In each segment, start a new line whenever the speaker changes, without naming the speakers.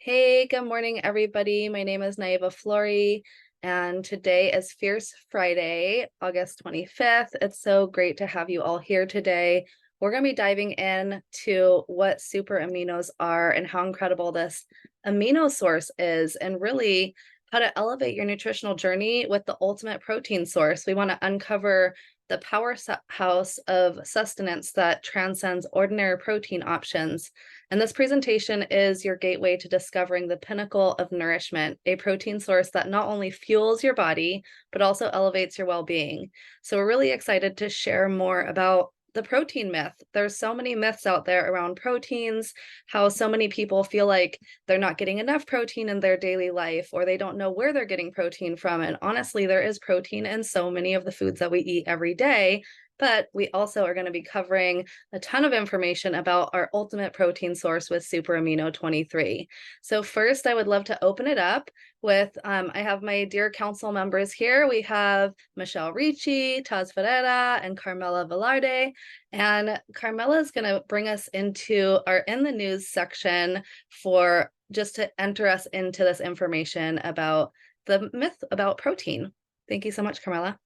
Hey, good morning, everybody. My name is Naiva Flory, and today is Fierce Friday, August 25th. It's so great to have you all here today. We're going to be diving in to what super aminos are and how incredible this amino source is, and really how to elevate your nutritional journey with the ultimate protein source. We want to uncover the powerhouse of sustenance that transcends ordinary protein options. And this presentation is your gateway to discovering the pinnacle of nourishment, a protein source that not only fuels your body, but also elevates your well-being. So we're really excited to share more about the protein myth. There's so many myths out there around proteins, how so many people feel like they're not getting enough protein in their daily life, or they don't know where they're getting protein from. And honestly, there is protein in so many of the foods that we eat every day. But we also are going to be covering a ton of information about our ultimate protein source with Super Amino 23. So first, I would love to open it up with, I have my dear council members here. We have Michelle Ricci, Taz Ferreira, and Carmela Velarde. And Carmela is going to bring us into our In the News section for just to enter us into this information about the myth about protein. Thank you so much, Carmela.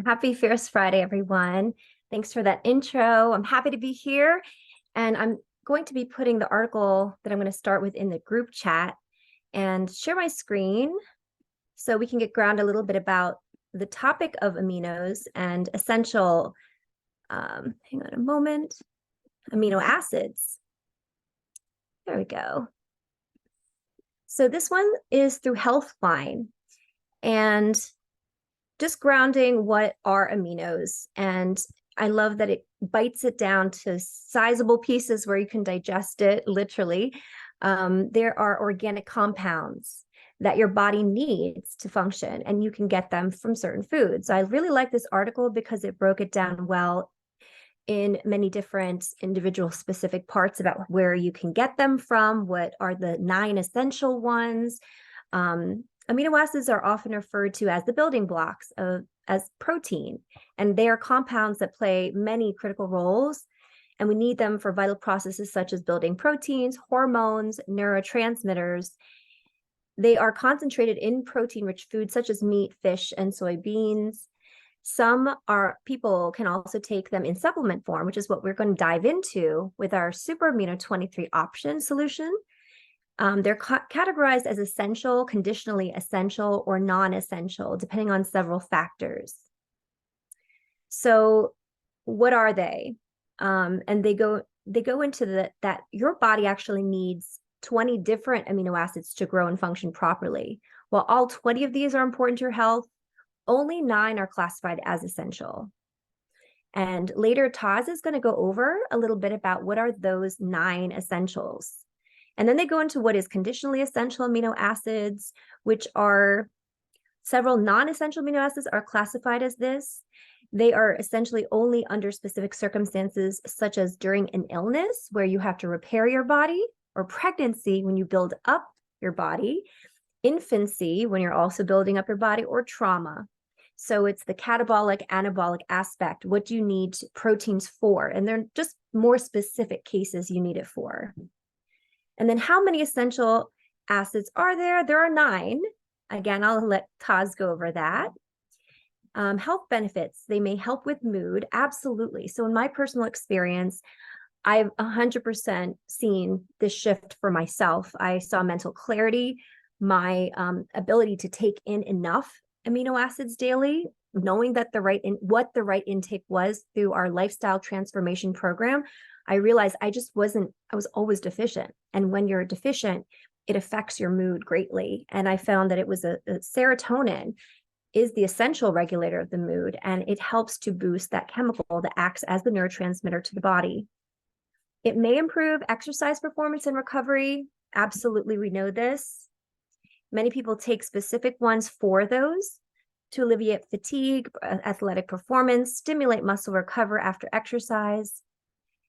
Happy Fierce Friday, everyone. Thanks for that intro. I'm happy to be here. And I'm going to be putting the article that I'm going to start with in the group chat and share my screen so we can get grounded a little bit about the topic of aminos and essential, hang on a moment, amino acids. There we go. So this one is through Healthline, and just grounding what are aminos. And I love that it bites it down to sizable pieces where you can digest it literally. There are organic compounds that your body needs to function, and you can get them from certain foods. So I really like this article because it broke it down well in many different individual specific parts about where you can get them from, what are the 9 essential ones. Amino acids are often referred to as the building blocks as protein, and they are compounds that play many critical roles, and we need them for vital processes such as building proteins, hormones, neurotransmitters. They are concentrated in protein-rich foods such as meat, fish, and soybeans. People can also take them in supplement form, which is what we're going to dive into with our Super Amino 23 option solution. They're categorized as essential, conditionally essential, or non-essential, depending on several factors. So what are they? And they go into that your body actually needs 20 different amino acids to grow and function properly. While all 20 of these are important to your health, only 9 are classified as essential. And later, Taz is going to go over a little bit about what are those 9 essentials. And then they go into what is conditionally essential amino acids, which are several non-essential amino acids are classified as this. They are essentially only under specific circumstances, such as during an illness where you have to repair your body, or pregnancy when you build up your body, infancy when you're also building up your body, or trauma. So it's the catabolic, anabolic aspect. What do you need proteins for? And they're just more specific cases you need it for. And then how many essential acids are there? There are 9. Again, I'll let Taz go over that. Health benefits, they may help with mood. Absolutely. So in my personal experience, I've 100% seen this shift for myself. I saw mental clarity, my ability to take in enough amino acids daily, knowing that what the right intake was through our lifestyle transformation program. I realized I was always deficient. And when you're deficient, it affects your mood greatly. And I found that it was a serotonin is the essential regulator of the mood, and it helps to boost that chemical that acts as the neurotransmitter to the body. It may improve exercise performance and recovery. Absolutely, we know this. Many people take specific ones for those to alleviate fatigue, athletic performance, stimulate muscle recovery after exercise.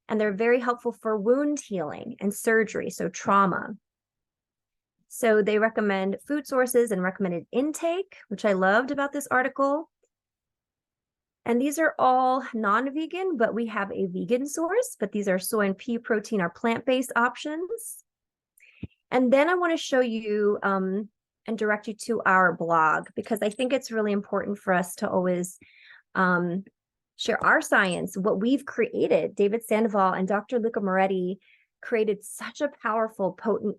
And they're very helpful for wound healing and surgery, so trauma. So they recommend food sources and recommended intake, which I loved about this article. And these are all non-vegan, but we have a vegan source, but these are soy and pea protein are plant-based options. And then I want to show you and direct you to our blog, because I think it's really important for us to always share our science, what we've created. David Sandoval and Dr. Luca Moretti created such a powerful, potent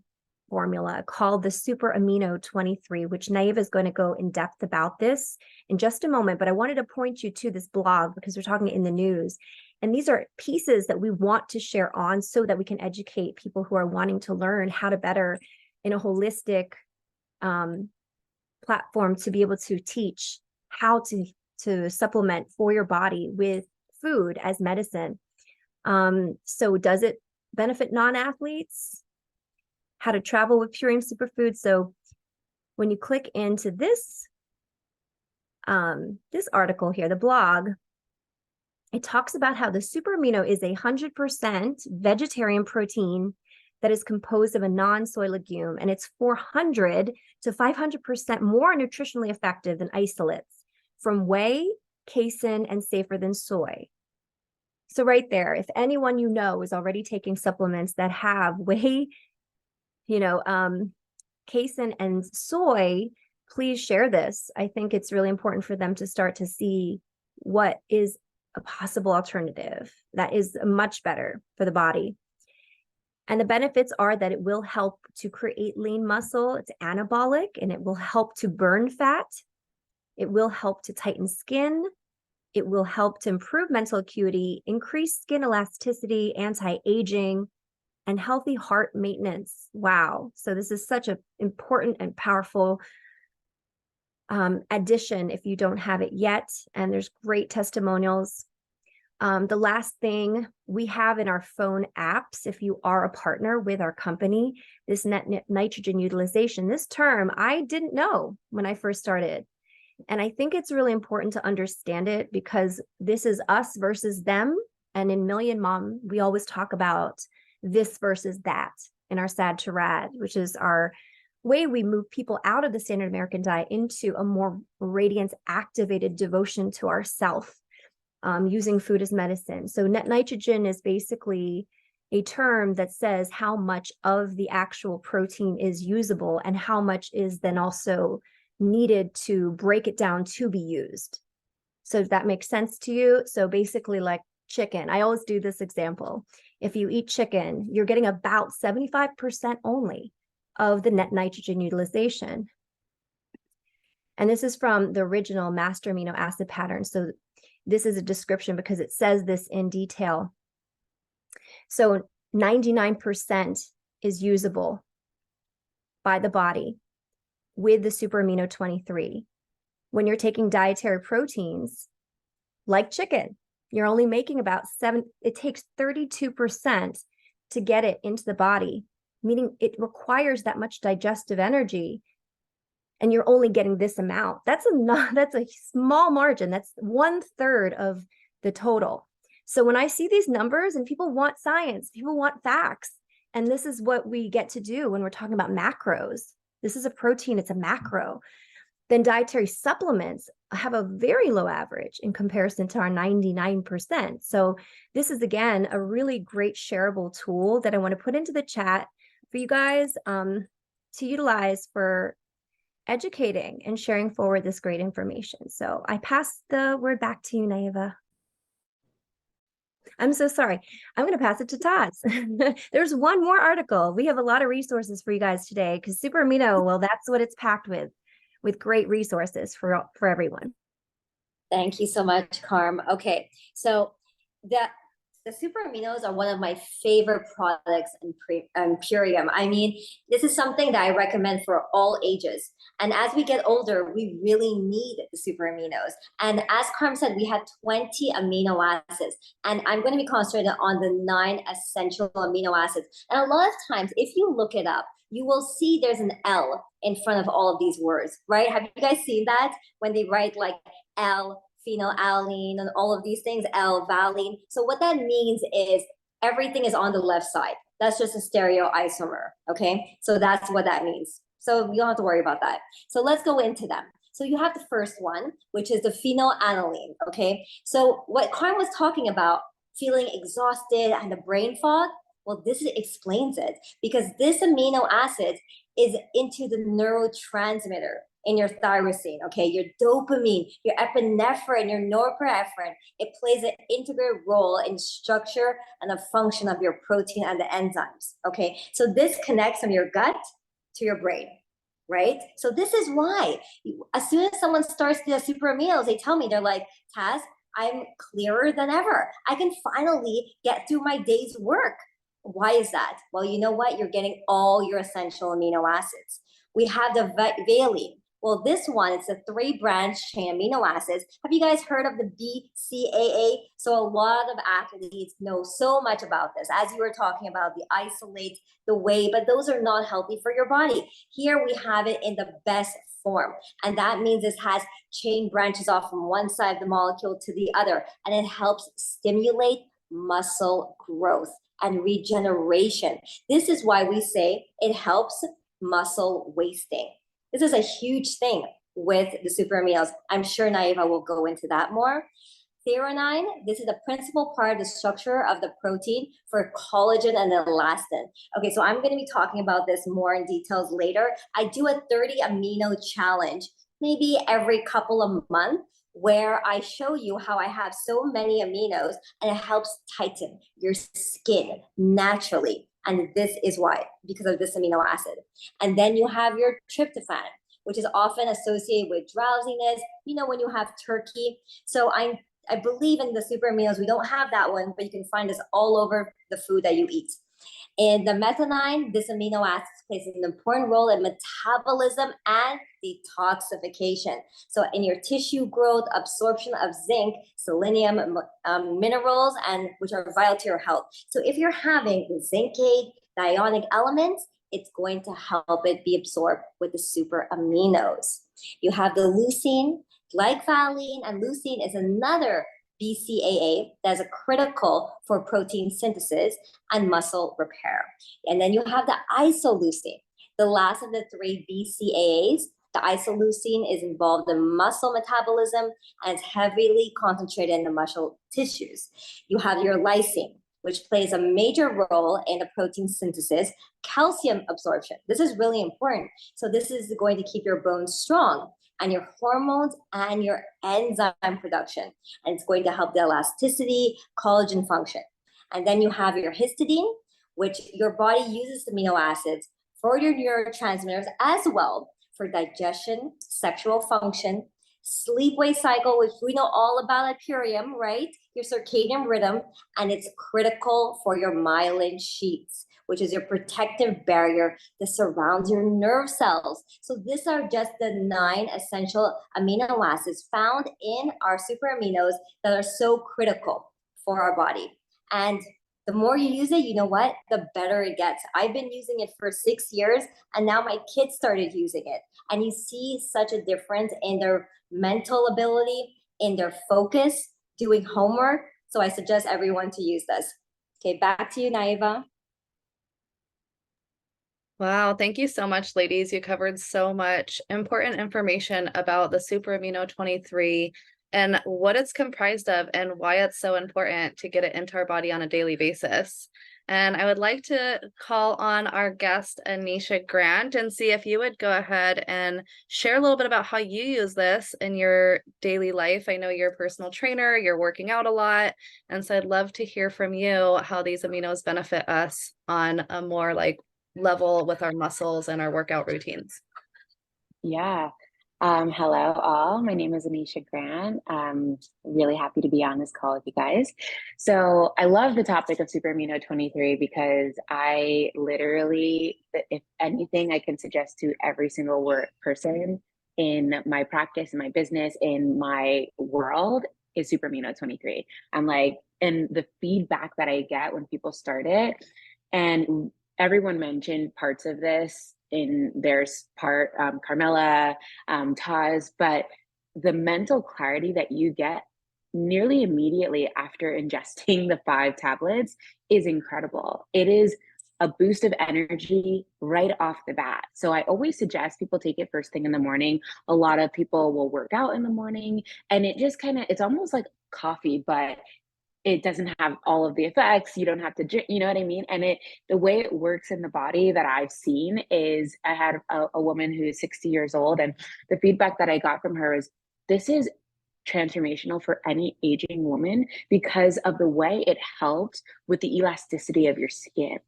formula called the Super Amino 23, which Naiva is going to go in depth about this in just a moment. But I wanted to point you to this blog because we're talking in the news. And these are pieces that we want to share on so that we can educate people who are wanting to learn how to better in a holistic platform to be able to teach how to supplement for your body with food as medicine. So does it benefit non-athletes? How to travel with Purium Superfood. So when you click into this article here, the blog, it talks about how the super amino is 100% vegetarian protein that is composed of a non-soy legume, and it's 400 to 500% more nutritionally effective than isolates from whey, casein, and safer than soy. So right there, if anyone you know is already taking supplements that have whey, casein and soy, please share this. I think it's really important for them to start to see what is a possible alternative that is much better for the body. And the benefits are that it will help to create lean muscle. It's anabolic, and it will help to burn fat. It will help to tighten skin. It will help to improve mental acuity, increase skin elasticity, anti-aging, and healthy heart maintenance. Wow. So this is such an important and powerful addition if you don't have it yet. And there's great testimonials. The last thing we have in our phone apps, if you are a partner with our company, this net nitrogen utilization, this term I didn't know when I first started. And I think it's really important to understand it because this is us versus them. And in Million Mom, we always talk about this versus that in our Sad to Rad, which is our way we move people out of the standard American diet into a more radiance activated devotion to ourself, using food as medicine. So net nitrogen is basically a term that says how much of the actual protein is usable and how much is then also needed to break it down to be used. So if that makes sense to you. So basically like chicken, I always do this example. If you eat chicken, you're getting about 75% only of the net nitrogen utilization. And this is from the original master amino acid pattern. So this is a description because it says this in detail. So 99% is usable by the body with the super amino 23. When you're taking dietary proteins like chicken, you're only making about 7, it takes 32% to get it into the body, meaning it requires that much digestive energy. And you're only getting this amount. That's a small margin. That's 1/3 of the total. So when I see these numbers and people want science, people want facts, and this is what we get to do when we're talking about macros. This is a protein, it's a macro. Then dietary supplements have a very low average in comparison to our 99%. So this is, again, a really great shareable tool that I want to put into the chat for you guys to utilize for educating and sharing forward this great information. So I pass the word back to you, Naiva. I'm so sorry. I'm going to pass it to Tots. There's one more article. We have a lot of resources for you guys today because Super Amino, well, that's what it's packed with great resources for everyone.
Thank you so much, Carm. Okay, so the super aminos are one of my favorite products in Purium. I mean, this is something that I recommend for all ages. And as we get older, we really need the super aminos. And as Carm said, we have 20 amino acids. And I'm going to be concentrating on the 9 essential amino acids. And a lot of times, if you look it up, you will see there's an L in front of all of these words, right? Have you guys seen that when they write like L, phenylalanine, and all of these things, L-valine? So what that means is everything is on the left side. That's just a stereoisomer, okay? So that's what that means. So you don't have to worry about that. So let's go into them. So you have the first one, which is the phenylalanine, okay? So what Carm was talking about, feeling exhausted and the brain fog, Well, explains it because this amino acid is into the neurotransmitter in your tyrosine, okay? Your dopamine, your epinephrine, your norepinephrine. It plays an integral role in structure and the function of your protein and the enzymes, okay? So this connects from your gut to your brain, right? So this is why as soon as someone starts the super aminos, they tell me, they're like, Taz, I'm clearer than ever. I can finally get through my day's work. Why is that? Well, you know what? You're getting all your essential amino acids. We have the valine. Well, this one, it's a 3-branch chain amino acids. Have you guys heard of the BCAA? So a lot of athletes know so much about this. As you were talking about the isolate, the whey, but those are not healthy for your body. Here we have it in the best form. And that means it has chain branches off from one side of the molecule to the other. And it helps stimulate muscle growth and regeneration. This is why we say it helps muscle wasting. This is a huge thing with the super aminos. I'm sure Naiva will go into that more. Threonine, this is the principal part of the structure of the protein for collagen and elastin. Okay, so I'm going to be talking about this more in details later. I do a 30 amino challenge, maybe every couple of months, where I show you how I have so many aminos and it helps tighten your skin naturally. And this is why, because of this amino acid. And then you have your tryptophan, which is often associated with drowsiness, you know, when you have turkey. So I believe in the super aminos. We don't have that one, but you can find this all over the food that you eat. In the methionine, this amino acid plays an important role in metabolism and detoxification. So in your tissue growth, absorption of zinc, selenium, minerals, and which are vital to your health. So if you're having the zincate, the ionic elements, it's going to help it be absorbed with the super aminos. You have the leucine, like valine, and leucine is another BCAA that is critical for protein synthesis and muscle repair. And then you have the isoleucine, the last of the 3 BCAAs. The isoleucine is involved in muscle metabolism and it's heavily concentrated in the muscle tissues. You have your lysine, which plays a major role in the protein synthesis, calcium absorption. This is really important. So this is going to keep your bones strong and your hormones and your enzyme production. And it's going to help the elasticity, collagen function. And then you have your histidine, which your body uses amino acids for your neurotransmitters as well for digestion, sexual function, sleep-wake cycle, which we know all about at Purium, right? Your circadian rhythm, and it's critical for your myelin sheaths, which is your protective barrier that surrounds your nerve cells. So these are just the 9 essential amino acids found in our super aminos that are so critical for our body. And the more you use it, you know what? The better it gets. I've been using it for 6 years, and now my kids started using it. And you see such a difference in their mental ability, in their focus, doing homework. So I suggest everyone to use this. Okay, back to you, Naiva.
Wow, thank you so much, ladies. You covered so much important information about the Super Amino 23 and what it's comprised of and why it's so important to get it into our body on a daily basis. And I would like to call on our guest, Anisha Grant, and see if you would go ahead and share a little bit about how you use this in your daily life. I know you're a personal trainer, you're working out a lot, and so I'd love to hear from you how these aminos benefit us on a more like level with our muscles and our workout routines.
Yeah. Hello, all. My name is Anisha Grant. I'm really happy to be on this call with you guys. So I love the topic of Super Amino 23 because I literally, if anything, I can suggest to every single person in my practice, in my business, in my world is Super Amino 23. I'm like, and the feedback that I get when people start it, and everyone mentioned parts of this in there's part, Carmela, Taz, but the mental clarity that you get nearly immediately after ingesting the 5 tablets is incredible. It is a boost of energy right off the bat. So I always suggest people take it first thing in the morning. A lot of people will work out in the morning and it just kind of, it's almost like coffee, but it doesn't have all of the effects. You don't have to, you know what I mean? And the way it works in the body that I've seen is I had a woman who is 60 years old, and the feedback that I got from her is this is transformational for any aging woman because of the way it helps with the elasticity of your skin.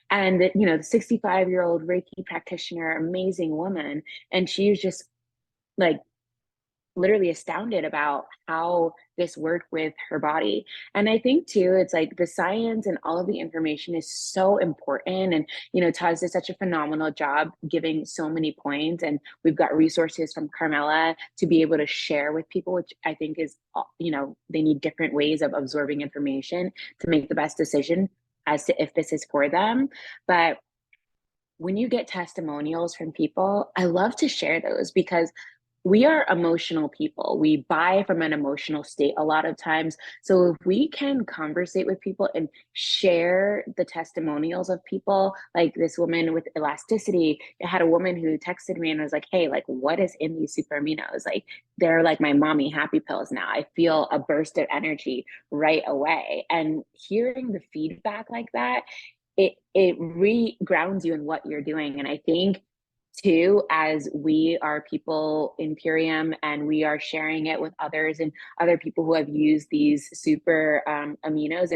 And the 65-year-old Reiki practitioner, amazing woman, and she's just like literally astounded about how this worked with her body. And I think too, it's like the science and all of the information is so important. And, Taz did such a phenomenal job giving so many points. And we've got resources from Carmela to be able to share with people, which I think is, they need different ways of absorbing information to make the best decision as to if this is for them. But when you get testimonials from people, I love to share those because we are emotional people. We buy from an emotional state a lot of times. So if we can conversate with people and share the testimonials of people, like this woman with elasticity, I had a woman who texted me and was like, hey, like, what is in these super aminos? Like, they're like my mommy happy pills now. I feel a burst of energy right away. And hearing the feedback like that, it re-grounds you in what you're doing. And I think too, as we are people in Purium and we are sharing it with others and other people who have used these super aminos,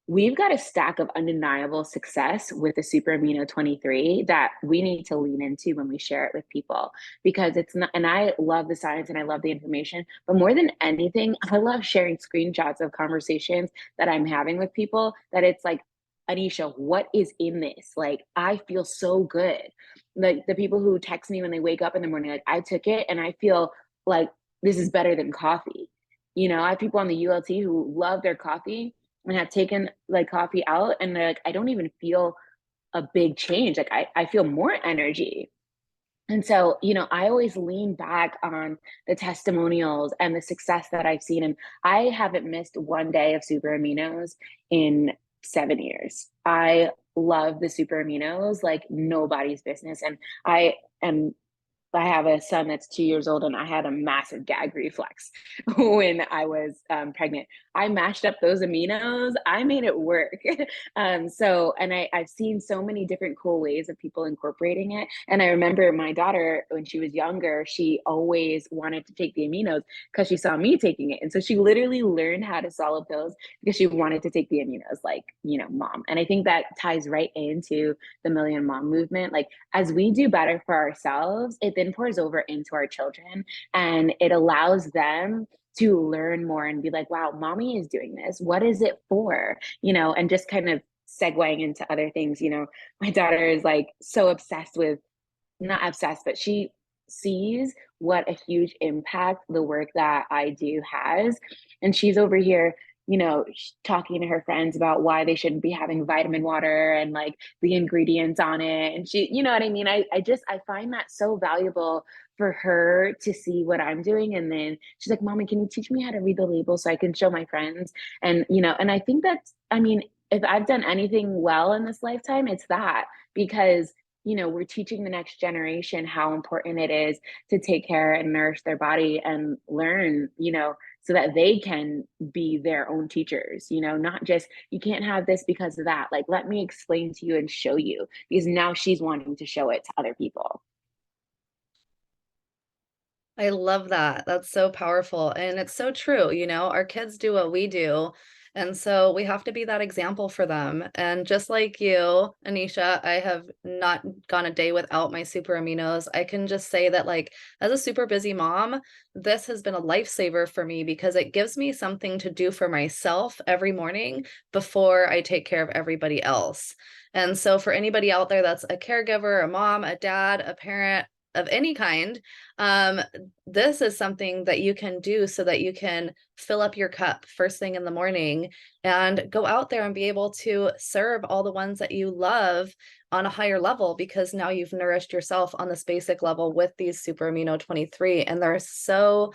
we've got a stack of undeniable success with the super amino 23 that we need to lean into when we share it with people, because it's not, and I love the science and I love the information, but more than anything, I love sharing screenshots of conversations that I'm having with people that it's like, Anisha, what is in this? Like, I feel so good. Like the people who text me when they wake up in the morning, like, I took it and I feel like this is better than coffee. I have people on the ULT who love their coffee and have taken like coffee out and they're like, I don't even feel a big change. Like I feel more energy. And so, I always lean back on the testimonials and the success that I've seen. And I haven't missed one day of super aminos in 7 years. I love the super aminos like nobody's business. And I have a son that's 2 years old, and I had a massive gag reflex when I was pregnant. I mashed up those aminos. I made it work. And I've seen so many different cool ways of people incorporating it. And I remember my daughter, when she was younger, she always wanted to take the aminos because she saw me taking it. And so she literally learned how to swallow pills because she wanted to take the aminos like, mom. And I think that ties right into the Million Mom movement. Like, as we do better for ourselves, it then pours over into our children, and it allows them to learn more and be like, wow, mommy is doing this. What is it for? And just kind of segueing into other things. My daughter is like so obsessed with, not obsessed, but she sees what a huge impact the work that I do has. And she's over here, talking to her friends about why they shouldn't be having vitamin water and like the ingredients on it. And she, you know what I mean? I find that so valuable for her to see what I'm doing. And then she's like, Mommy, can you teach me how to read the label so I can show my friends? And, and I think that's, I mean, if I've done anything well in this lifetime, it's that, because we're teaching the next generation how important it is to take care and nourish their body and learn, so that they can be their own teachers, not just, you can't have this because of that. Like, let me explain to you and show you, because now she's wanting to show it to other people.
I love that. That's so powerful. And it's so true. Our kids do what we do. And so we have to be that example for them. And just like you, Anisha, I have not gone a day without my super aminos. I can just say that, like, as a super busy mom, this has been a lifesaver for me because it gives me something to do for myself every morning before I take care of everybody else. And so for anybody out there that's a caregiver, a mom, a dad, a parent, of any kind, this is something that you can do so that you can fill up your cup first thing in the morning and go out there and be able to serve all the ones that you love on a higher level, because now you've nourished yourself on this basic level with these super amino 23, and they're so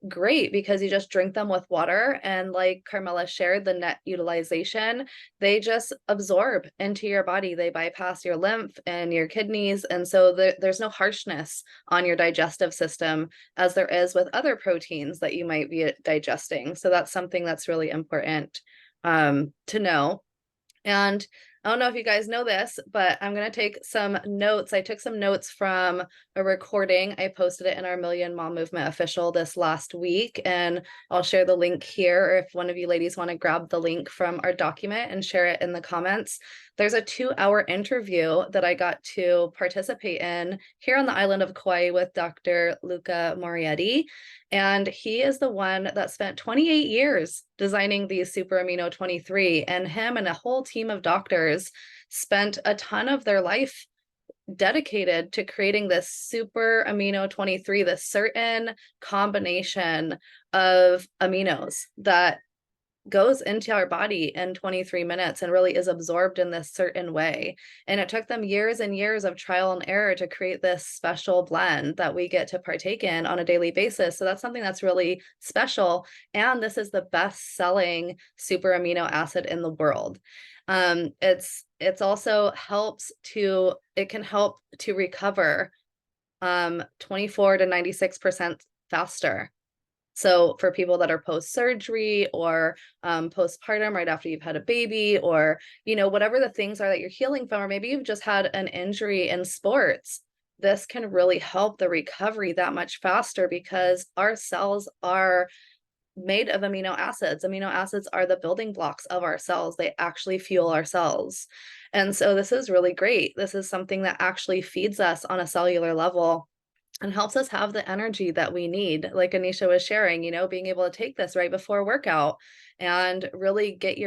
great because you just drink them with water. And like Carmela shared, the net utilization, they just absorb into your body. They bypass your lymph and your kidneys. And so there's no harshness on your digestive system as there is with other proteins that you might be digesting. So that's something that's really important to know. And I don't know if you guys know this, but I'm going to take some notes. I took some notes from a recording. I posted it in our Million Mom Movement official this last week, and I'll share the link here. Or if one of you ladies want to grab the link from our document and share it in the comments. There's a 2-hour interview that I got to participate in here on the island of Kauai with Dr. Luca Morietti. And he is the one that spent 28 years designing these Super Amino 23, and him and a whole team of doctors spent a ton of their life dedicated to creating this Super Amino 23, this certain combination of aminos that goes into our body in 23 minutes and really is absorbed in this certain way. And it took them years and years of trial and error to create this special blend that we get to partake in on a daily basis. So that's something that's really special. And this is the best-selling super amino acid in the world. It's also it can help to recover 24 to 96% faster. So for people that are post-surgery or postpartum, right after you've had a baby, or, whatever the things are that you're healing from, or maybe you've just had an injury in sports, this can really help the recovery that much faster because our cells are made of amino acids. Amino acids are the building blocks of our cells. They actually fuel our cells. And so this is really great. This is something that actually feeds us on a cellular level and helps us have the energy that we need. Like Anisha was sharing, being able to take this right before a workout and really get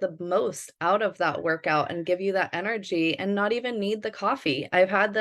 the most out of that workout and give you that energy and not even need the coffee. I've had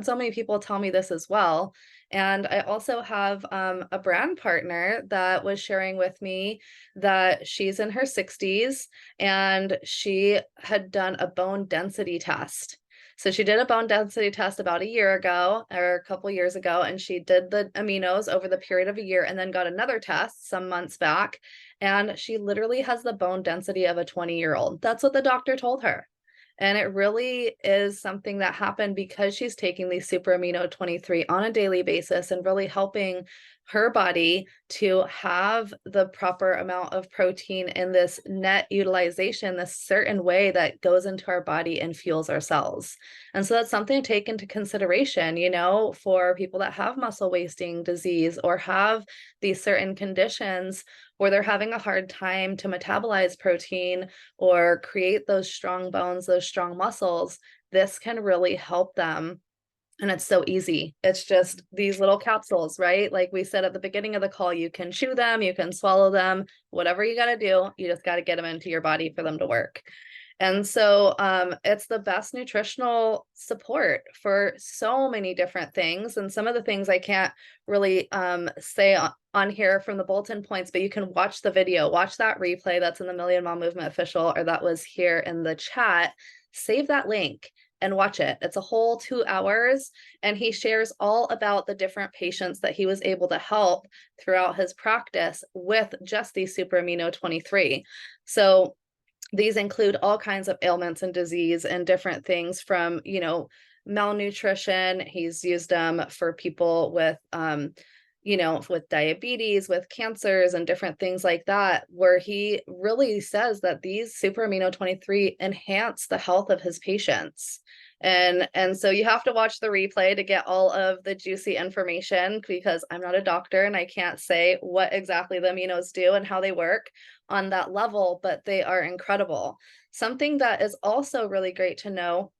so many people tell me this as well. And I also have a brand partner that was sharing with me that she's in her 60s and she had done a bone density test. So she did a bone density test about a year ago or a couple years ago, and she did the aminos over the period of a year and then got another test some months back. And she literally has the bone density of a 20-year-old. That's what the doctor told her. And it really is something that happened because she's taking these super amino 23 on a daily basis and really helping her body to have the proper amount of protein in this net utilization, this certain way that goes into our body and fuels our cells. And so that's something to take into consideration, for people that have muscle wasting disease or have these certain conditions where they're having a hard time to metabolize protein or create those strong bones, those strong muscles. This can really help them. And it's so easy. It's just these little capsules, right? Like we said at the beginning of the call, you can chew them, you can swallow them, whatever you got to do, you just got to get them into your body for them to work. And so it's the best nutritional support for so many different things. And some of the things I can't really say on here from the bulletin points, but you can watch the video, watch that replay that's in the Million Mom Movement official, or that was here in the chat. Save that link and watch it. It's a whole 2 hours, and he shares all about the different patients that he was able to help throughout his practice with just these super amino 23. So these include all kinds of ailments and disease and different things from, malnutrition. He's used them for people with with diabetes, with cancers and different things like that, where he really says that these super amino 23 enhance the health of his patients. And so you have to watch the replay to get all of the juicy information, because I'm not a doctor and I can't say what exactly the aminos do and how they work on that level, but they are incredible. Something that is also really great to know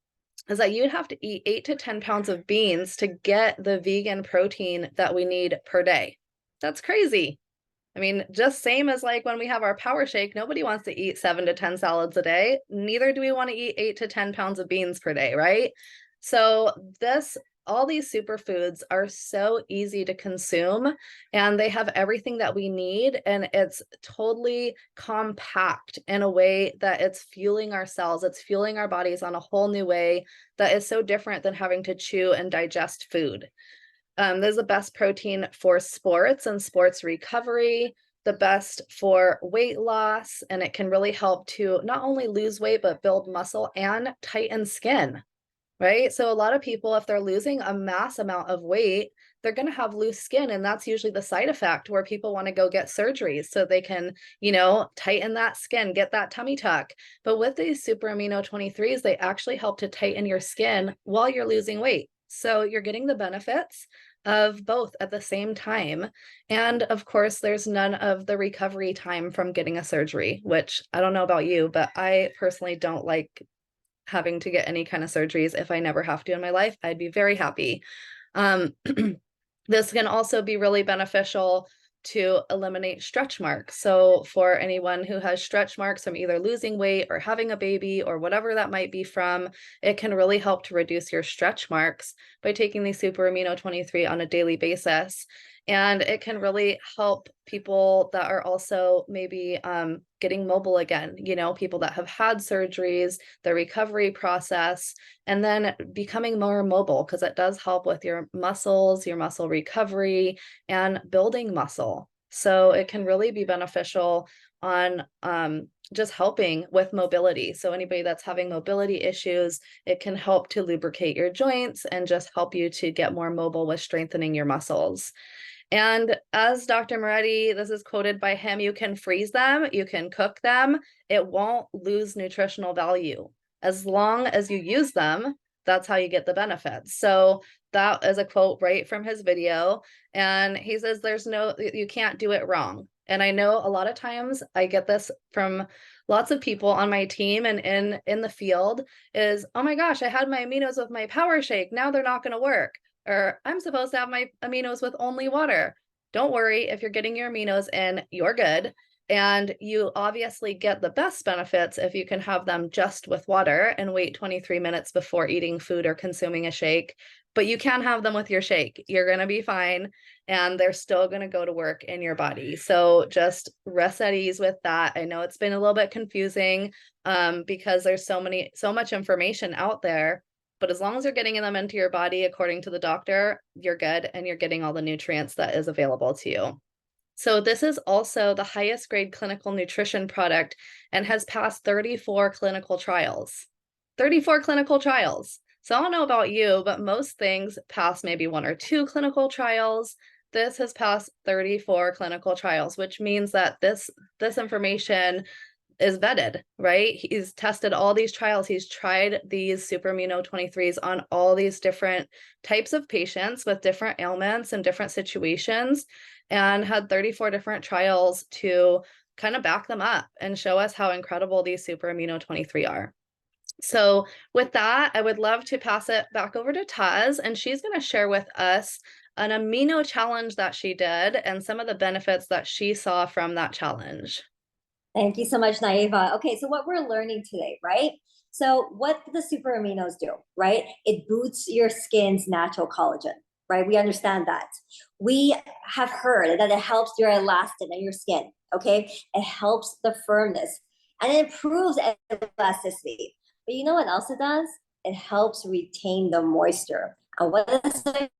is that you'd have to eat 8 to 10 pounds of beans to get the vegan protein that we need per day. That's crazy. I mean, just same as like when we have our power shake, nobody wants to eat 7 to 10 salads a day. Neither do we want to eat 8 to 10 pounds of beans per day, right? So all these superfoods are so easy to consume, and they have everything that we need, and it's totally compact in a way that it's fueling our cells, it's fueling our bodies on a whole new way that is so different than having to chew and digest food. This is the best protein for sports and sports recovery, the best for weight loss, and it can really help to not only lose weight, but build muscle and tighten skin, right? So a lot of people, if they're losing a mass amount of weight, they're going to have loose skin. And that's usually the side effect where people want to go get surgeries so they can, tighten that skin, get that tummy tuck. But with these super amino 23s, they actually help to tighten your skin while you're losing weight. So you're getting the benefits of both at the same time. And of course, there's none of the recovery time from getting a surgery, which I don't know about you, but I personally don't like having to get any kind of surgeries. If I never have to in my life, I'd be very happy. Um, this can also be really beneficial to eliminate stretch marks. So for anyone who has stretch marks from either losing weight or having a baby or whatever that might be from, it can really help to reduce your stretch marks by taking the super amino 23 on a daily basis. And it can really help people that are also maybe getting mobile again, people that have had surgeries, the recovery process, and then becoming more mobile, because it does help with your muscles, your muscle recovery, and building muscle. So it can really be beneficial on just helping with mobility. So anybody that's having mobility issues, it can help to lubricate your joints and just help you to get more mobile with strengthening your muscles. And as Dr. Moretti, this is quoted by him, you can freeze them, you can cook them, it won't lose nutritional value. As long as you use them, that's how you get the benefits. So that is a quote right from his video. And he says, you can't do it wrong. And I know a lot of times I get this from lots of people on my team and in the field is, oh my gosh, I had my aminos with my power shake. Now they're not going to work. Or I'm supposed to have my aminos with only water. Don't worry, if you're getting your aminos in, you're good. And you obviously get the best benefits if you can have them just with water and wait 23 minutes before eating food or consuming a shake. But you can have them with your shake. You're going to be fine. And they're still going to go to work in your body. So just rest at ease with that. I know it's been a little bit confusing because there's so much information out there. But as long as you're getting them into your body according to the doctor, you're good and you're getting all the nutrients that is available to you. So this is also the highest grade clinical nutrition product and has passed 34 clinical trials. 34 clinical trials. So I don't know about you, but most things pass maybe 1 or 2 clinical trials. This has passed 34 clinical trials, which means that this information is vetted, right? He's tested all these trials. He's tried these super amino 23s on all these different types of patients with different ailments and different situations, and had 34 different trials to kind of back them up and show us how incredible these super amino 23 are. So with that, I would love to pass it back over to Taz, and she's going to share with us an amino challenge that she did and some of the benefits that she saw from that challenge.
Thank you so much, Naiva. Okay, so what we're learning today, right? So what the super aminos do, right? It boosts your skin's natural collagen, right? We understand that. We have heard that it helps your elastin and your skin, okay? It helps the firmness and it improves elasticity. But you know what else it does? It helps retain the moisture. And what does the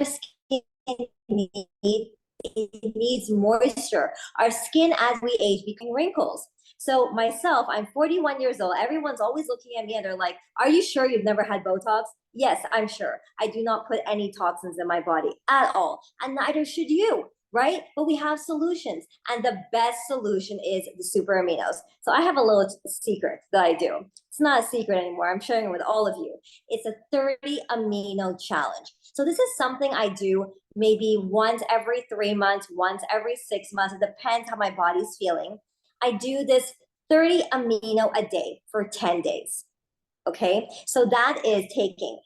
skin need? It needs moisture. Our skin as we age becomes wrinkles. So myself, I'm 41 years old. Everyone's always looking at me and they're like, are you sure you've never had Botox? Yes, I'm sure. I do not put any toxins in my body at all. And neither should you, right? But we have solutions. And the best solution is the super aminos. So I have a little secret that I do. It's not a secret anymore. I'm sharing it with all of you. It's a 30 amino challenge. So this is something I do maybe once every 3 months, once every 6 months. It depends how my body's feeling. I do this 30 amino a day for 10 days. Okay, so that is taking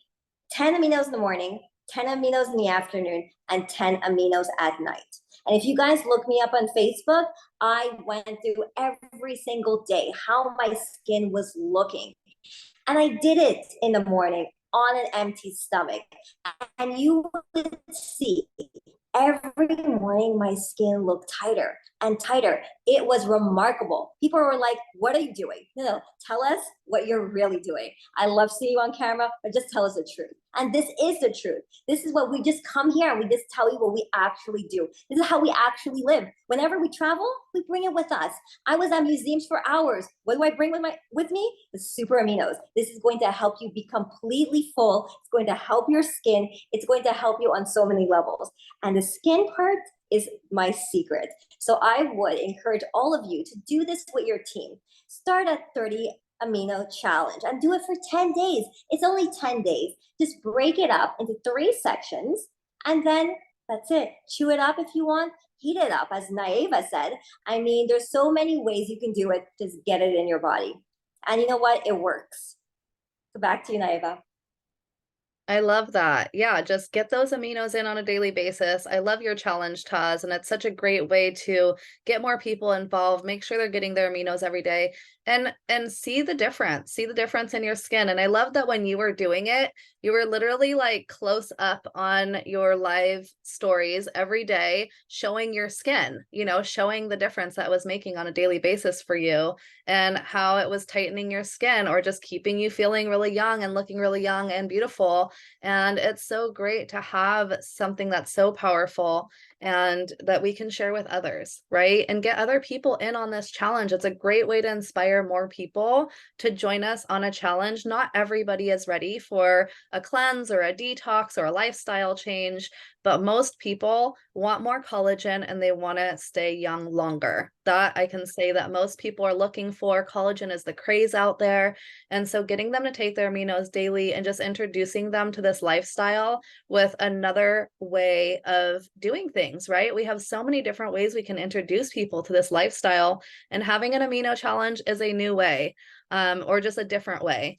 10 aminos in the morning, 10 aminos in the afternoon, and 10 aminos at night. And if you guys look me up on Facebook, I went through every single day how my skin was looking. And I did it in the morning on an empty stomach. And you would see every morning my skin looked tighter and tighter. It was remarkable. People were like, what are you doing? No, tell us what you're really doing. I love seeing you on camera, but just tell us the truth. And this is the truth. This is what we just come here and we just tell you what we actually do. This is how we actually live. Whenever we travel, we bring it with us. I was at museums for hours. What do I bring with me? The super aminos. This is going to help you be completely full. It's going to help your skin. It's going to help you on so many levels. And the skin part is my secret. So I would encourage all of you to do this with your team. Start at 30 amino challenge and do it for 10 days. It's only 10 days. Just break it up into 3 sections and then that's it. Chew it up if you want, heat it up, as Naiva said. I mean, there's so many ways you can do it. Just get it in your body. And you know what? It works. So back to you, Naiva.
I love that. Yeah, just get those aminos in on a daily basis. I love your challenge, Taz, and it's such a great way to get more people involved, make sure they're getting their aminos every day and see the difference. See the difference in your skin. And I love that when you were doing it, you were literally like close up on your live stories every day, showing your skin, you know, showing the difference that was making on a daily basis for you and how it was tightening your skin or just keeping you feeling really young and looking really young and beautiful. And it's so great to have something that's so powerful and that we can share with others, right? And get other people in on this challenge. It's a great way to inspire more people to join us on a challenge. Not everybody is ready for a cleanse or a detox or a lifestyle change, but most people want more collagen and they want to stay young longer. That I can say that most people are looking for. Collagen is the craze out there. And so getting them to take their aminos daily and just introducing them to this lifestyle with another way of doing things, right? We have so many different ways we can introduce people to this lifestyle, and having an amino challenge is a new way, or just a different way.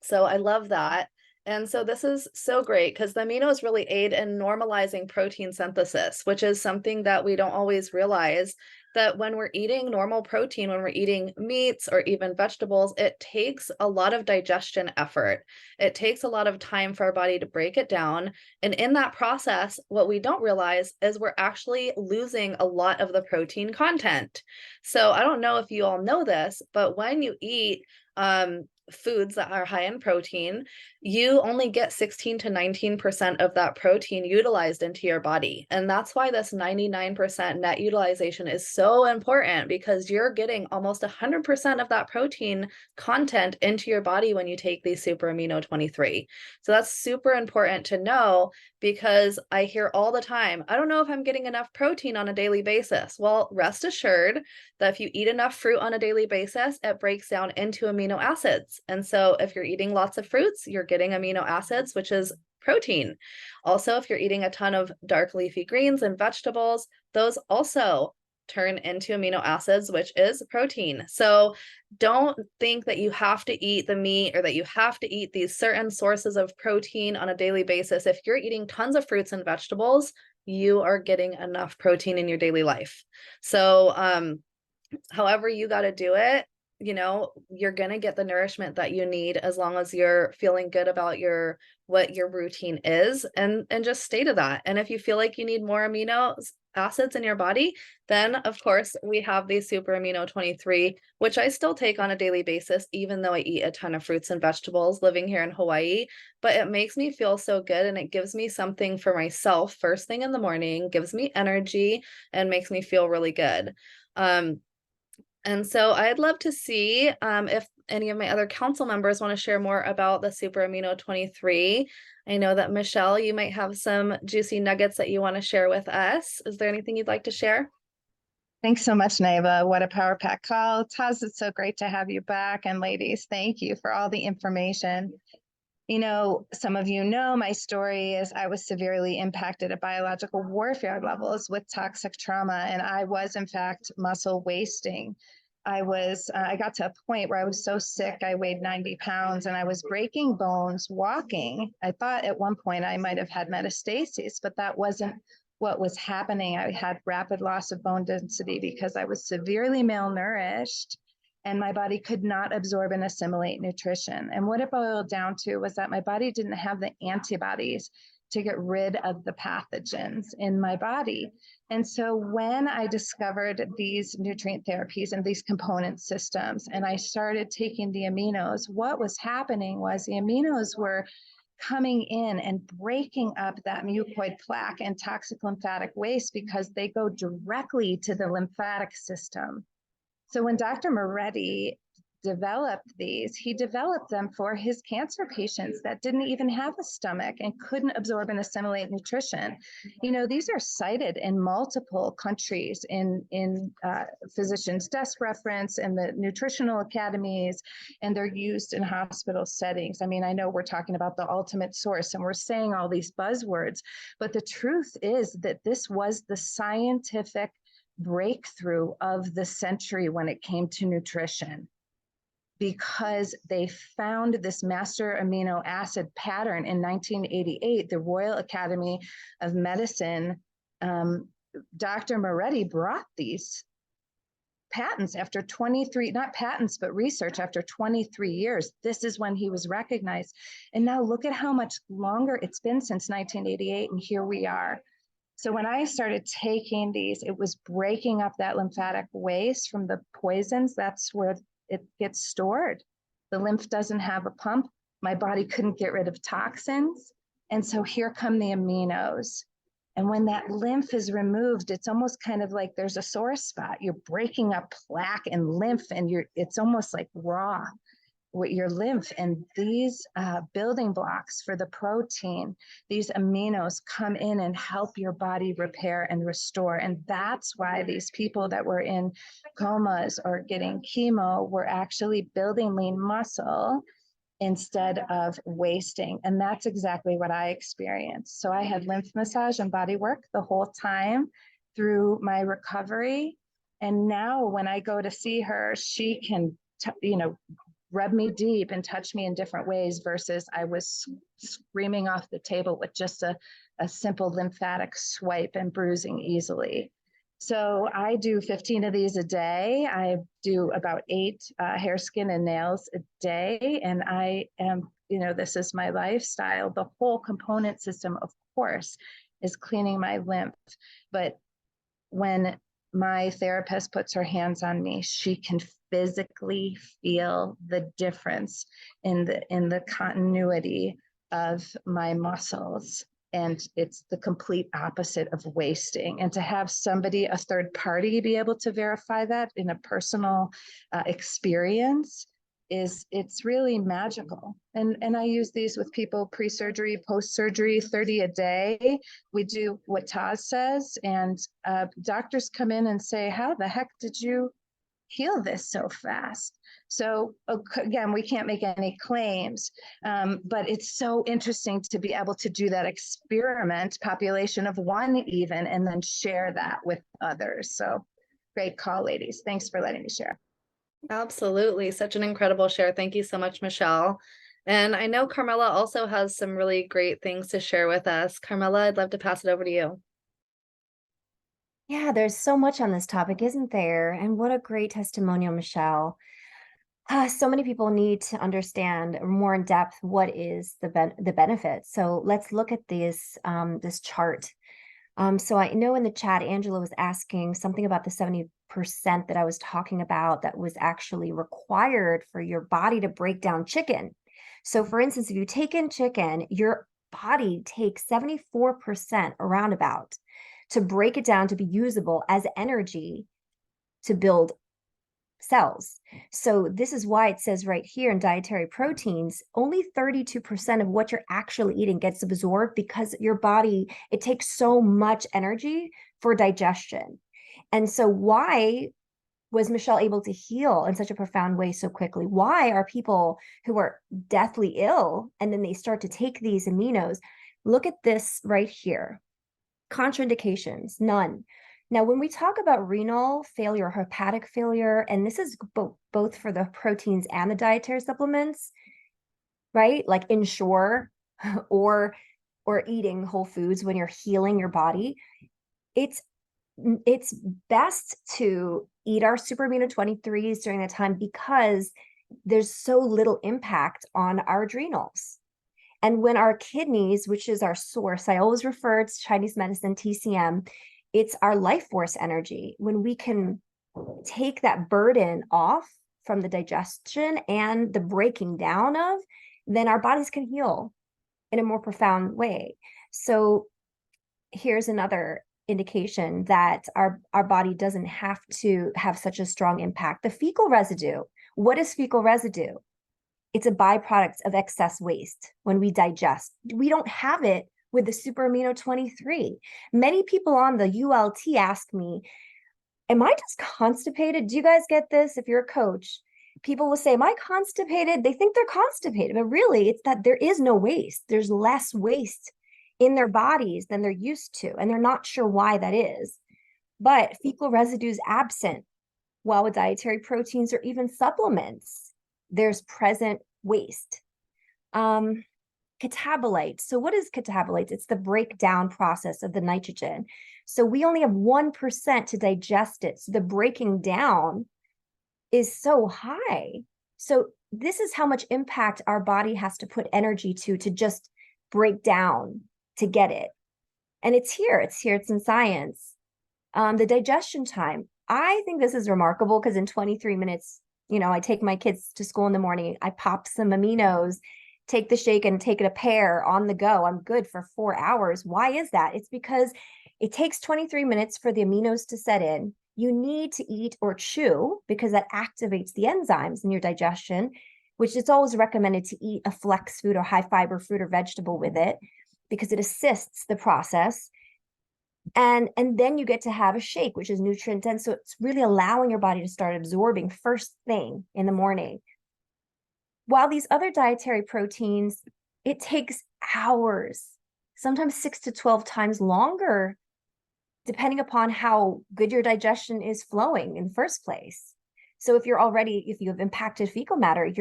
So I love that. And so this is so great because the aminos really aid in normalizing protein synthesis, which is something that we don't always realize, that when we're eating normal protein, when we're eating meats or even vegetables, it takes a lot of digestion effort. It takes a lot of time for our body to break it down. And in that process, what we don't realize is we're actually losing a lot of the protein content. So I don't know if you all know this, but when you eat foods that are high in protein, you only get 16 to 19% of that protein utilized into your body. And that's why this 99% net utilization is so important, because you're getting almost 100% of that protein content into your body when you take these super amino 23. So that's super important to know, because I hear all the time, I don't know if I'm getting enough protein on a daily basis. Well, rest assured that if you eat enough fruit on a daily basis, it breaks down into amino acids. And so if you're eating lots of fruits, you're getting amino acids, which is protein. Also, if you're eating a ton of dark leafy greens and vegetables, those also turn into amino acids, which is protein. So don't think that you have to eat the meat or that you have to eat these certain sources of protein on a daily basis. If you're eating tons of fruits and vegetables, you are getting enough protein in your daily life. So, however you got to do it, you know, you're going to get the nourishment that you need as long as you're feeling good about what your routine is, and just stay to that. And if you feel like you need more amino acids in your body, then of course we have the super amino 23, which I still take on a daily basis, even though I eat a ton of fruits and vegetables living here in Hawaii. But it makes me feel so good, and it gives me something for myself first thing in the morning, gives me energy and makes me feel really good. And so I'd love to see if any of my other council members want to share more about the super amino 23. I know that Michelle, you might have some juicy nuggets that you want to share with us. Is there anything you'd like to share?
Thanks so much, Naiva. What a power pack call. Taz, it's so great to have you back. And ladies, thank you for all the information. You know, some of you know my story is I was severely impacted at biological warfare levels with toxic trauma, and I was, in fact, muscle wasting. I got to a point where I was so sick, I weighed 90 pounds and I was breaking bones walking. I thought at one point I might have had metastases, but that wasn't what was happening. I had rapid loss of bone density because I was severely malnourished and my body could not absorb and assimilate nutrition. And what it boiled down to was that my body didn't have the antibodies to get rid of the pathogens in my body. And so when I discovered these nutrient therapies and these component systems, and I started taking the aminos, what was happening was the aminos were coming in and breaking up that mucoid plaque and toxic lymphatic waste because they go directly to the lymphatic system. So when Dr. Moretti developed these, he developed them for his cancer patients that didn't even have a stomach and couldn't absorb and assimilate nutrition. You know, these are cited in multiple countries in physicians' desk reference and the nutritional academies, and they're used in hospital settings. I mean, I know we're talking about the ultimate source and we're saying all these buzzwords, but the truth is that this was the scientific breakthrough of the century when it came to nutrition, because they found this master amino acid pattern in 1988. The Royal Academy of Medicine, Dr. Moretti brought these patents after 23, not patents, but research after 23 years. This is when he was recognized. And now look at how much longer it's been since 1988, and here we are. So when I started taking these, it was breaking up that lymphatic waste from the poisons. That's where it gets stored. The lymph doesn't have a pump. My body couldn't get rid of toxins. And so here come the aminos. And when that lymph is removed, it's almost kind of like there's a sore spot. You're breaking up plaque and lymph, and it's almost like raw with your lymph. And these building blocks for the protein, these aminos come in and help your body repair and restore. And that's why these people that were in comas or getting chemo were actually building lean muscle instead of wasting. And that's exactly what I experienced. So I had lymph massage and body work the whole time through my recovery. And now when I go to see her, she can, rub me deep and touch me in different ways, versus I was screaming off the table with just a simple lymphatic swipe and bruising easily. So I do 15 of these a day. I do about 8 hair, skin, and nails a day. And I am, this is my lifestyle. The whole component system, of course, is cleaning my lymph. But when my therapist puts her hands on me, she can physically feel the difference in the continuity of my muscles. And it's the complete opposite of wasting. And to have somebody, a third party, be able to verify that in a personal experience it's really magical. And I use these with people pre-surgery, post-surgery, 30 a day. We do what Taz says, and doctors come in and say, how the heck did you heal this so fast? So again, we can't make any claims, but it's so interesting to be able to do that experiment, population of 1 even, and then share that with others. So great call, ladies. Thanks for letting me share.
Absolutely. Such an incredible share. Thank you so much, Michelle. And I know Carmela also has some really great things to share with us. Carmela, I'd love to pass it over to you.
Yeah, there's so much on this topic, isn't there? And what a great testimonial, Michelle. So many people need to understand more in depth what is the benefit. So let's look at this chart. So I know in the chat, Angela was asking something about the 70% that I was talking about that was actually required for your body to break down chicken. So for instance, if you take in chicken, your body takes 74% around about to break it down to be usable as energy to build cells. So this is why it says right here in dietary proteins, only 32% of what you're actually eating gets absorbed, because your body, it takes so much energy for digestion. And so why was Michelle able to heal in such a profound way so quickly? Why are people who are deathly ill and then they start to take these aminos? Look at this right here. Contraindications, none. Now, when we talk about renal failure, hepatic failure, and this is both for the proteins and the dietary supplements, right? Like Ensure or eating whole foods when you're healing your body, it's best to eat our super amino 23s during that time, because there's so little impact on our adrenals. And when our kidneys, which is our source, I always refer to Chinese medicine, TCM, it's our life force energy. When we can take that burden off from the digestion and the breaking down of, then our bodies can heal. in a more profound way. So here's another indication that our body doesn't have to have such a strong impact. The fecal residue. What is fecal residue? It's a byproduct of excess waste when we digest. We don't have it with the super amino 23. Many people on the ULT ask me, am I just constipated? Do you guys get this? If you're a coach, people will say, am I constipated? They think they're constipated, but really it's that there is no waste. There's less waste in their bodies than they're used to, and they're not sure why that is. But fecal residue is absent, while with dietary proteins or even supplements, there's present waste. Catabolites. So what is catabolites? It's the breakdown process of the nitrogen. So we only have 1% to digest it. So the breaking down is so high. So this is how much impact our body has to put energy to just break down to get it. And it's here, it's in science. The digestion time. I think this is remarkable because in 23 minutes, I take my kids to school in the morning, I pop some aminos, take the shake and take it a pair on the go. I'm good for 4 hours. Why is that? It's because it takes 23 minutes for the aminos to set in. You need to eat or chew because that activates the enzymes in your digestion, which it's always recommended to eat a flex food or high fiber fruit or vegetable with it because it assists the process. And then you get to have a shake, which is nutrient dense. So it's really allowing your body to start absorbing first thing in the morning. While these other dietary proteins, it takes hours, sometimes 6 to 12 times longer, depending upon how good your digestion is flowing in the first place. So if you have impacted fecal matter,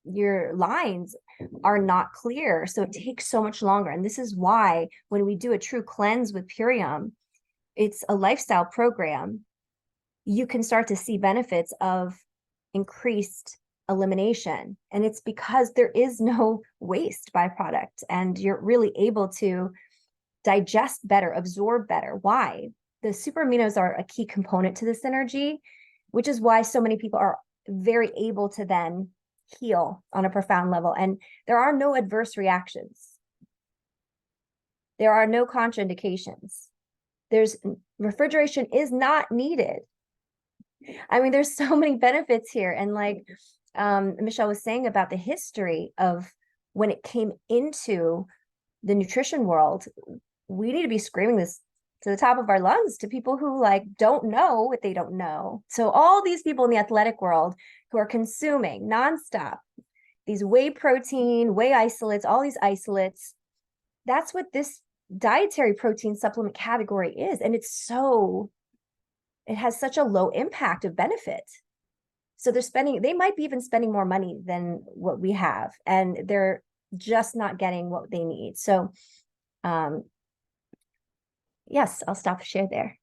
your lines are not clear. So it takes so much longer. And this is why when we do a true cleanse with Purium, it's a lifestyle program, you can start to see benefits of increased elimination. And it's because there is no waste byproduct and you're really able to digest better, absorb better. Why? The super aminos are a key component to this energy, which is why so many people are very able to then heal on a profound level. And there are no adverse reactions. There are no contraindications. Refrigeration is not needed. I mean, there's so many benefits here. And like Michelle was saying about the history of when it came into the nutrition world, we need to be screaming this to the top of our lungs to people who like don't know what they don't know. So all these people in the athletic world who are consuming nonstop these whey protein, whey isolates, all these isolates, that's what this dietary protein supplement category is. And it has such a low impact of benefit. So they might be even spending more money than what we have, and they're just not getting what they need. So yes, I'll stop share there.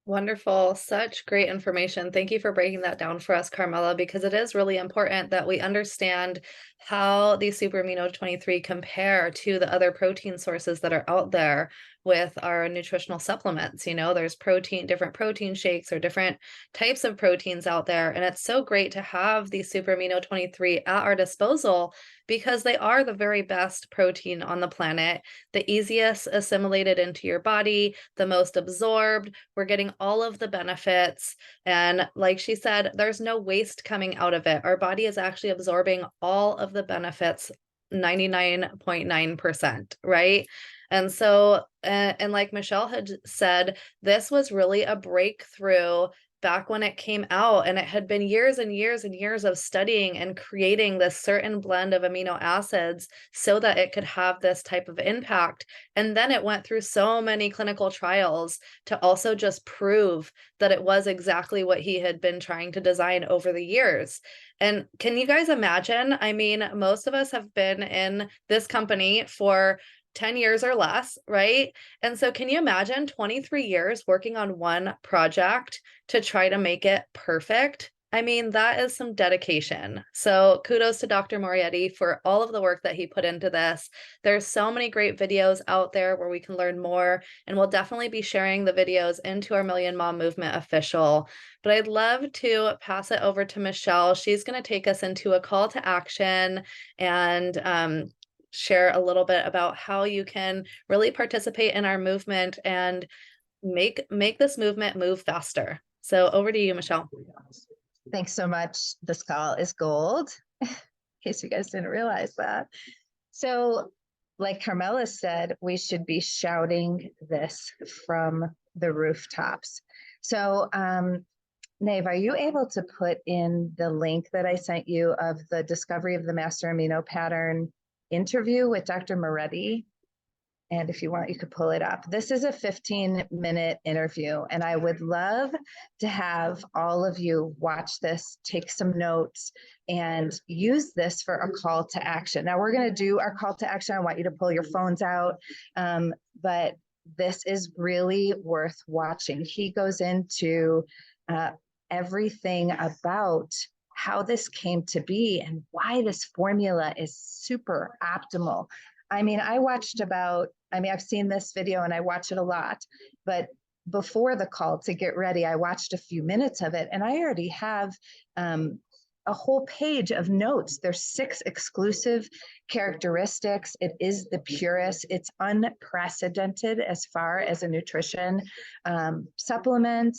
Wonderful. Such great information. Thank you for breaking that down for us, Carmela, because it is really important that we understand how these super amino 23 compare to the other protein sources that are out there with our nutritional supplements. There's different protein shakes or different types of proteins out there. And it's so great to have these super amino 23 at our disposal because they are the very best protein on the planet, the easiest assimilated into your body, the most absorbed. We're getting all of the benefits. And like she said, there's no waste coming out of it. Our body is actually absorbing all of the benefits, 99.9%, right? And so, and like Michelle had said, this was really a breakthrough back when it came out, and it had been years and years and years of studying and creating this certain blend of amino acids so that it could have this type of impact. And then it went through so many clinical trials to also just prove that it was exactly what he had been trying to design over the years. And can you guys imagine? I mean, most of us have been in this company for 10 years or less, right? And so can you imagine 23 years working on one project to try to make it perfect? I mean, that is some dedication. So kudos to Dr. Moriarty for all of the work that he put into this. There's so many great videos out there where we can learn more, and we'll definitely be sharing the videos into our Million Mom Movement official. But I'd love to pass it over to Michelle. She's going to take us into a call to action and share a little bit about how you can really participate in our movement and make this movement move faster. So over to you, Michelle.
Thanks so much. This call is gold, in case you guys didn't realize that. So, like Carmela said, we should be shouting this from the rooftops. So, Nave, are you able to put in the link that I sent you of the Discovery of the Master Amino Pattern interview with Dr. Moretti? And if you want, you could pull it up. This is a 15-minute interview, and I would love to have all of you watch this, take some notes, and use this for a call to action. Now, we're going to do our call to action. I want you to pull your phones out, but this is really worth watching. He goes into everything about how this came to be and why this formula is super optimal. I mean, I've seen this video and I watch it a lot, but before the call to get ready, I watched a few minutes of it and I already have a whole page of notes. There's 6 exclusive characteristics. It is the purest. It's unprecedented as far as a nutrition supplement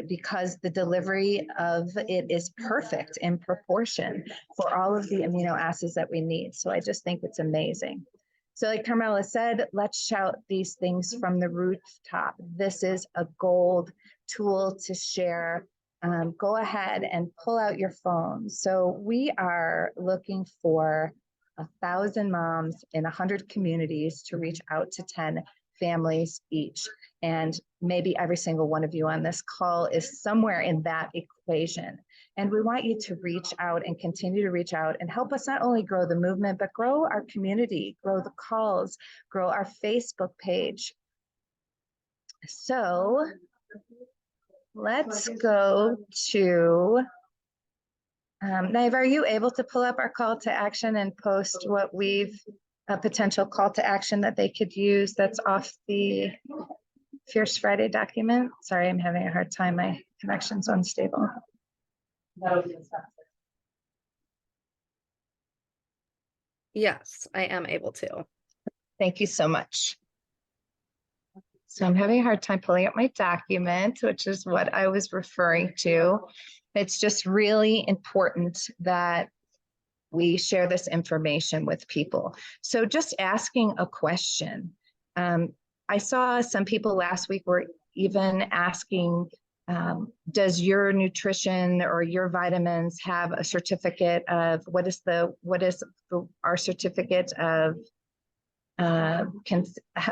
because the delivery of it is perfect in proportion for all of the amino acids that we need. So I just think it's amazing. So like Carmela said, let's shout these things from the rooftop. This is a gold tool to share. Go ahead and pull out your phone. So we are looking for 1,000 moms in 100 communities to reach out to 10 families each. And maybe every single one of you on this call is somewhere in that equation. And we want you to reach out and continue to reach out and help us not only grow the movement, but grow our community, grow the calls, grow our Facebook page. So let's go to, Naive, are you able to pull up our call to action and post what a potential call to action that they could use that's off the Fierce Friday document? Sorry, I'm having a hard time. My connection's unstable.
Yes, I am able to.
Thank you so much. So I'm having a hard time pulling up my document, which is what I was referring to. It's just really important that we share this information with people. So just asking a question. I saw some people last week were even asking, does your nutrition or your vitamins have a certificate of, what is our certificate of, can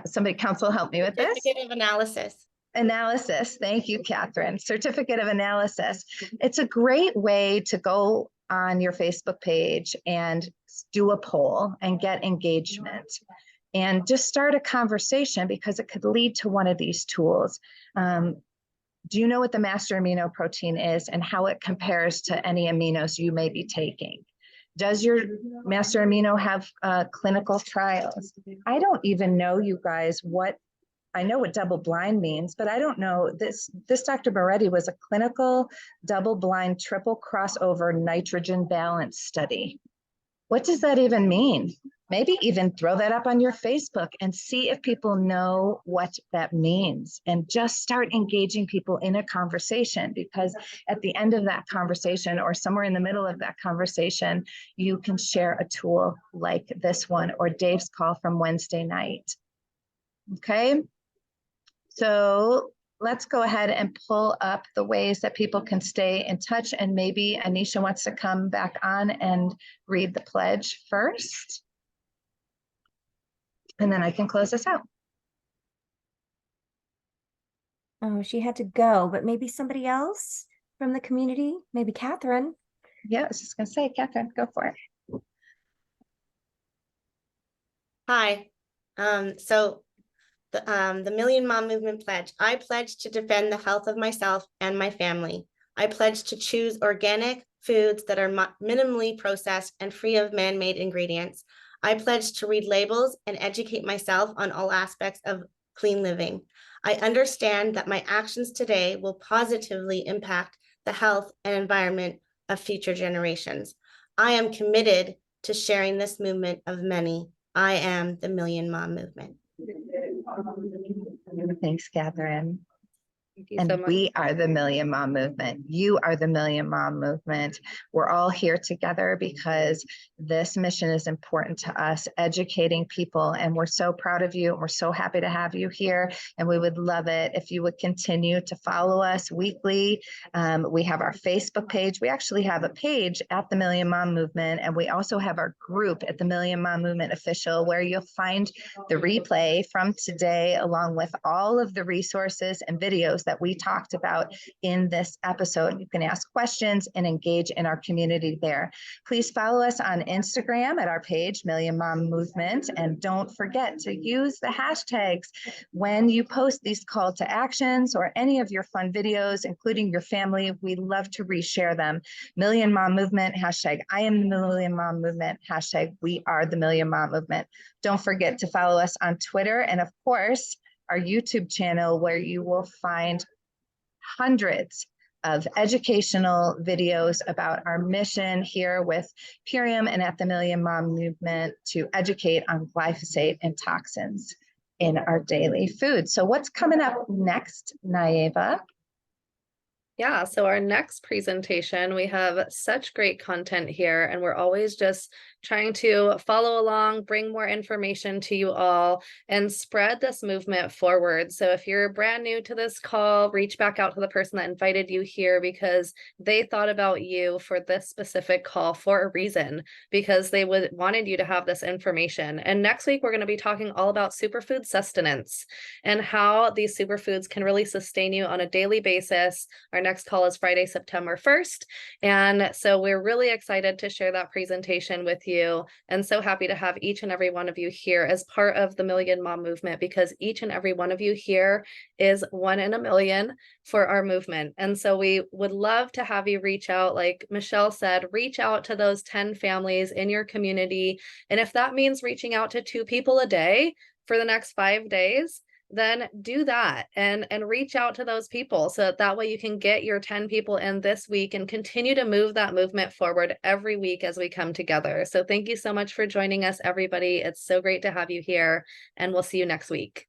somebody council help me with this?
Certificate of analysis.
Analysis. Thank you, Catherine. Certificate of analysis. It's a great way to go on your Facebook page and do a poll and get engagement and just start a conversation because it could lead to one of these tools. Do you know what the master amino protein is and how it compares to any aminos you may be taking? Does your master amino have clinical trials? I don't even know, you guys, I know what double blind means, but I don't know this Dr. Moretti was a clinical double blind triple crossover nitrogen balance study. What does that even mean? Maybe even throw that up on your Facebook and see if people know what that means and just start engaging people in a conversation, because at the end of that conversation or somewhere in the middle of that conversation, you can share a tool like this one or Dave's call from Wednesday night. Okay. So let's go ahead and pull up the ways that people can stay in touch. And maybe Anisha wants to come back on and read the pledge first. And then I can close this out.
Oh, she had to go, but maybe somebody else from the community, maybe Catherine.
Yeah, I was just going to say, Catherine, go for it.
Hi. So the Million Mom Movement Pledge. I pledge to defend the health of myself and my family. I pledge to choose organic foods that are minimally processed and free of man-made ingredients. I pledge to read labels and educate myself on all aspects of clean living. I understand that my actions today will positively impact the health and environment of future generations. I am committed to sharing this movement of many. I am the Million Mom Movement.
Thanks, Catherine.
Thank you
And
so much.
we are the Million Mom Movement. You are the Million Mom Movement. We're all here together because this mission is important to us, educating people. And we're so proud of you. We're so happy to have you here. And we would love it if you would continue to follow us weekly. We have our Facebook page. We actually have a page at the Million Mom Movement. And we also have our group at the Million Mom Movement Official, where you'll find the replay from today, along with all of the resources and videos that we talked about in this episode. You can ask questions and engage in our community there. Please follow us on Instagram at our page, Million Mom Movement, and don't forget to use the hashtags when you post these call to actions or any of your fun videos, including your family. We love to reshare them. Million Mom Movement, hashtag I am the Million Mom Movement, hashtag we are the Million Mom Movement. Don't forget to follow us on Twitter and, of course, our YouTube channel, where you will find hundreds of educational videos about our mission here with Purium and at the Million Mom Movement to educate on glyphosate and toxins in our daily food. So what's coming up next, Naeva?
Yeah, so our next presentation, we have such great content here, and we're always just trying to follow along, bring more information to you all, and spread this movement forward. So if you're brand new to this call, reach back out to the person that invited you here, because they thought about you for this specific call for a reason, because they wanted you to have this information. And next week, we're going to be talking all about superfood sustenance and how these superfoods can really sustain you on a daily basis. Our next call is Friday, September 1st. And so we're really excited to share that presentation with you, and so happy to have each and every one of you here as part of the Million Mom Movement, because each and every one of you here is one in a million for our movement. And so we would love to have you reach out, like Michelle said, reach out to those 10 families in your community. And if that means reaching out to 2 people a day for the next 5 days, then do that and reach out to those people, so that way you can get your 10 people in this week and continue to move that movement forward every week as we come together. So thank you so much for joining us, everybody. It's so great to have you here, and we'll see you next week.